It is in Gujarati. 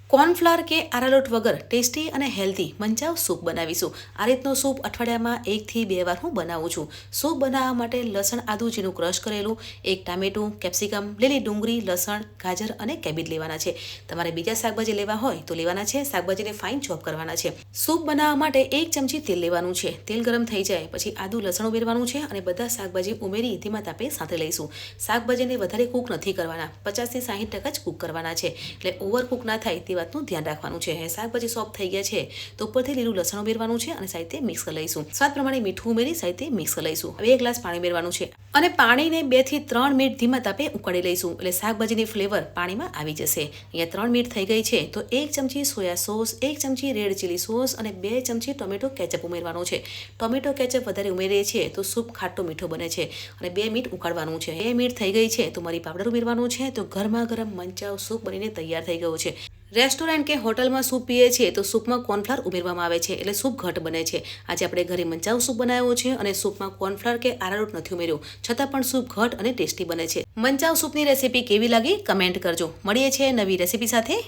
કોર્નફ્લાવર કે આરાલોટ વગર ટેસ્ટી અને હેલ્ધી મંચાવ સૂપ બનાવીશું। આ રીતનો સૂપ અઠવાડિયામાં 1 થી 2 વાર હું બનાવું છું। સૂપ બનાવવા માટે લસણ આદું જીરું ક્રશ કરેલું, 1 ટામેટું, કેપ્સિકમ, લીલી ડુંગળી, લસણ, ગાજર અને કેબેજ લેવાના છે। તમારે બીજા શાકભાજી લેવા હોય તો લેવાના છે। શાકભાજીને ફાઇન ચોપ કરવાના છે। સૂપ બનાવવા માટે 1 ચમચી તેલ લેવાનું છે। તેલ ગરમ થઈ જાય પછી આદું લસણ ઉમેરવાનું છે અને બધા શાકભાજી ઉમેરી ધીમા તાપે સાથે લઈશું। શાકભાજીને વધારે કૂક નથી કરવાના, 50 થી 60% જ કૂક કરવાના છે, એટલે ઓવર કૂક ના થાય વાતનું ધ્યાન રાખવાનું છે। શાકભાજી સોફ્ટ થઈ ગયા છે તો ઉપરથી લીલું લસણ ઉમેરવાનું છે અને સાથે મિક્સ કરી લઈશું। સ્વાદ પ્રમાણે મીઠું ઉમેરી સાથે મિક્સ કરી લઈશું। હવે 1 ગ્લાસ પાણી ઉમેરવાનું છે અને પાણીને 2 થી 3 મિનિટ ધીમા તાપે ઉકાળી લઈશું, એટલે શાકભાજીની ફ્લેવર પાણીમાં આવી જશે। અહીંયા 3 મિનિટ થઈ ગઈ છે તો 1 ચમચી સોયા સોસ, 1 ચમચી રેડ ચીલી સોસ અને 2 ચમચી ટોમેટો કેચઅપ ઉમેરવાનું છે। ટોમેટો કેચઅપ વધારે ઉમેરીએ છીએ તો સૂપ ખાટો મીઠો બને છે અને 2 મિનિટ ઉકાળવાનું છે। 2 મિનિટ થઈ ગઈ છે તો મરી પાવડર ઉમેરવાનું છે। તો ગરમા ગરમ મંચાવ સૂપ બનીને તૈયાર થઈ ગયો છે। રેસ્ટોરન્ટ કે હોટલમાં સૂપ પીએ છીએ તો સૂપમાં કોર્નફ્લાવર ઉમેરવામાં આવે છે એટલે સૂપ ઘટ બને છે। આજે આપણે ઘરે મંચાવ સૂપ બનાવ્યો છે અને સૂપમાં કોર્નફ્લાવર કે આરારોટ નથી ઉમેર્યો, છતાં પણ સૂપ ઘટ અને ટેસ્ટી બને છે। મંચાવ સૂપની રેસીપી કેવી લાગી કમેન્ટ કરજો। મળીએ છીએ નવી રેસીપી સાથે।